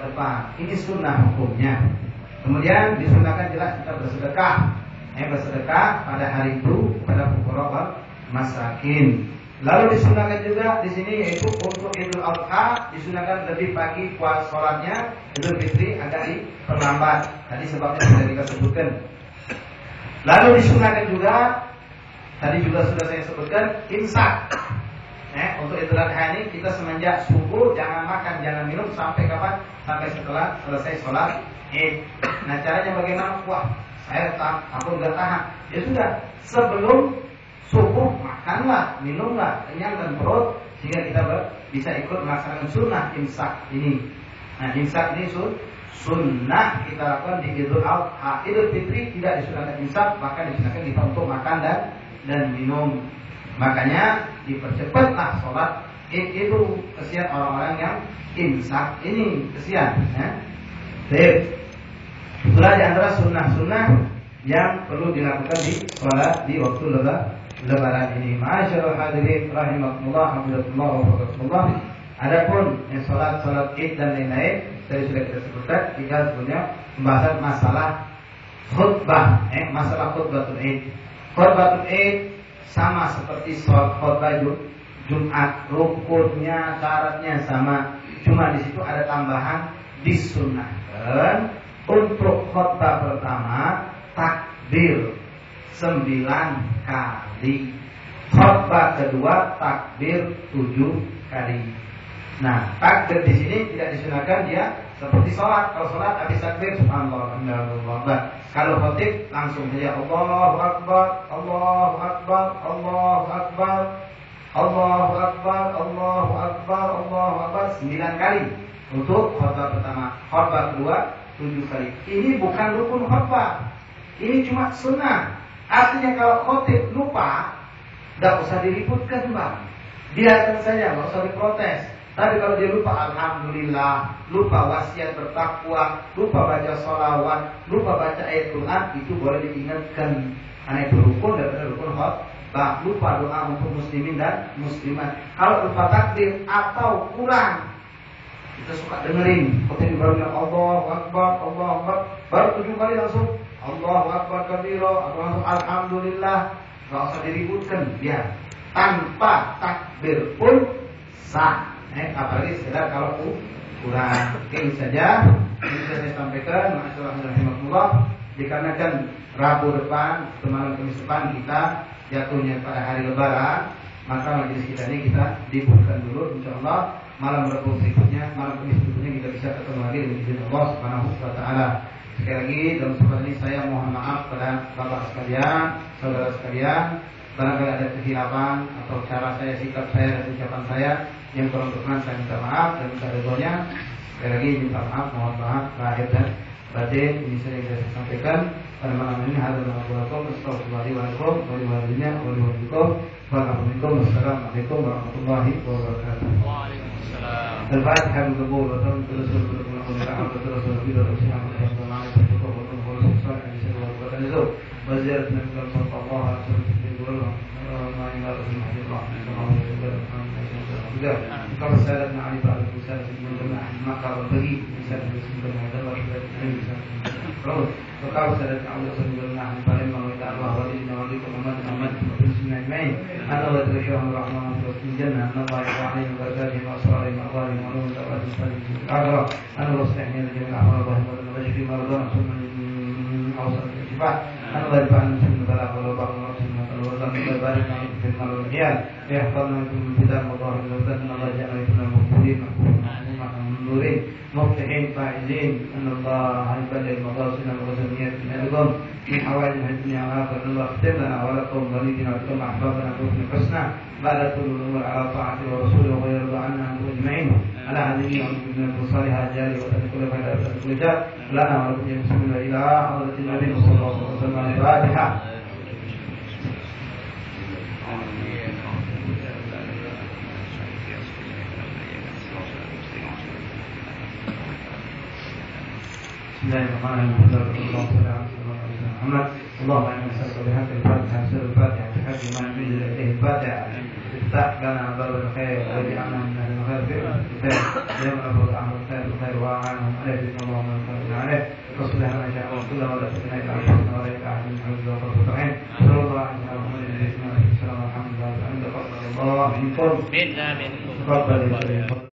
depan. Ini sunnah hukumnya. Kemudian disunahkan jelas kita bersedekah. Bersedekah pada hari itu kepada fuqara masakin. Lalu disunahkan juga di sini yaitu untuk Idul Adha disunahkan lebih pagi puas sholatnya. Idul Fitri agak diperlambat. Tadi sebabnya sudah kita sebutkan. Lalu disunahkan juga, tadi juga sudah saya sebutkan, imsak. Untuk Idul Adha ini kita semenjak subuh jangan makan, jangan minum sampai kapan? Sampai setelah selesai sholat Id. Nah caranya bagaimana? Wah, saya aku nggak tahan. Ya sudah, sebelum subuh makanlah, minumlah, kenyangkan perut sehingga kita bisa ikut melaksanakan sunnah imsak ini. Nah imsak ini sunnah kita lakukan di Idul Adha. Idul Fitri tidak disunahkan imsak, bahkan disunahkan kita untuk makan dan minum. Makanya dipercepatlah sholat itu, kesian orang-orang yang imsak ini, kesian. Itulah di antara sunnah-sunnah yang perlu dilakukan di sholat di waktu lebaran ini. Ma'asyiral hadirin rahimakumullah, hamdulillah wa barakatuh. Adapun sholat Id dan lain-lain tadi sudah kita sebutkan. Kita sebutnya pembahasan masalah khutbah, masalah khutbatul Id. Khutbatul Id sama seperti sholat khutbah Jumat, rukunnya, syaratnya sama. Cuma di situ ada tambahan, disunnahkan untuk khutbah pertama takbir 9 kali. Khutbah kedua takbir 7 kali. Nah, takbir di sini tidak disunahkan dia seperti sholat. Kalau sholat habis takbir subhanallah, alhamdulillah, Kalau khotib langsung saja Allahu Akbar, Allahu Akbar, Allahu Akbar, Allahu Akbar, Allahu Akbar, Allahu Akbar 9 kali untuk khutbah pertama. Khutbah kedua 7 kali. Ini bukan rukun khutbah. Ini cuma sunnah. Artinya kalau khotib lupa, tidak usah diributkan, Bang. Biarkan saja, nggak usah diprotes. Tapi kalau dia lupa alhamdulillah, lupa wasiat bertakwa, lupa baca sholawat, lupa baca ayat Quran, itu boleh diingatkan. Karena itu rukun daripada rukun khutbah. Lupa doa untuk muslimin dan muslimat. Kalau lupa takbir atau kurang, kita suka dengerin khotib baru Allahu Akbar, Allahu Akbar, baru 7 kali langsung Allahu Akbar kabira atau langsung alhamdulillah. Nggak usah diributkan, biar tanpa takbir pun sah. Apalagi sekedar kalau kurang. Oke, ini saja yang bisa saya sampaikan. Masyaallah, dikarenakan Rabu depan, malam Kamis depan kita jatuhnya pada hari Lebaran, maka majelis kita ini kita dibuka dulu. Insyaallah malam Rabu berikutnya, malam Kamis berikutnya kita bisa ketemu lagi dengan izin Allah Subhanahu wa taala. Sekali lagi dalam kesempatan ini saya mohon maaf pada Bapak sekalian, saudara sekalian, barangkali ada kehilapan atau cara saya, sikap saya, dan ucapan saya yang kurang berkenan, saya minta maaf dan minta ridhonya. Sekali lagi minta maaf, mohon maaf lahir dan batin. Ini saya yang saya sampaikan pada malam ini. Assalamualaikum warahmatullahi wabarakatuh. الفاتحة بالقبول وتم الرسول بالقبول والعبد الرسول بالرسول وزيارة النبي صلى الله عليه وسلم ما ينال في المحجر كما سألتنا عن بعض الرسالة من جماعة المكة والبغي رسالة من جماعة الله وقال سألتنا عن رسول الله عن فلما وإذا الله ولينا وليكم أمد وبرسلنا أجمعين أن الله تبشرهم الرحمن في الجنة أن الله يرضى عليهم وبركاتهم وأسرارهم وأقوالهم وعلوم الأوقات الصالحين في الآخرة أن الله يصلحنا لجميع الأعمال اللهم واشفي مرضانا ثم أوصل الشفاء أن الله يرفعنا من البلاء والوباء والرسول والله يبارك عليكم في المال والعيال ويحفظنا من الفتن وظاهر الفتن أن الله يجعلنا من المقبولين مقبولين مفتحين فاعزين أن الله يبلغ مقاصدنا وغزميات من أيضا من حوائج الدنيا والآخرة أن الله اختم لنا ولكم وليدنا ولكم أحبابنا بحسن الحسنى بعد كل الأمور على طاعته ورسوله ويرضى عنا أنتم أجمعين على هذه من الصالحة الجارية وتدخل فيها كل جاء لنا ولكم يا مسلمين إلى حضرة النبي صلى الله عليه وسلم الفاتحة. بسم الله الرحمن الرحيم. اللهم إنا نسألك بحق الفاتحة سر الفاتحة بحق ما ينزل إليه الفاتحة افتح لنا باب الخير واجعلنا من أهل الخير بالخير يوم أفضل أهل الخير بالخير وأعانهم عليه بإذن الله ومن الخير عليه وصلح لنا شاء وكل ولا تكن إلى أنفسنا ولا إلى أحد من حفظ وقرة العين صلى الله عليه وسلم الحمد لله والحمد لله تقبل الله منكم تقبل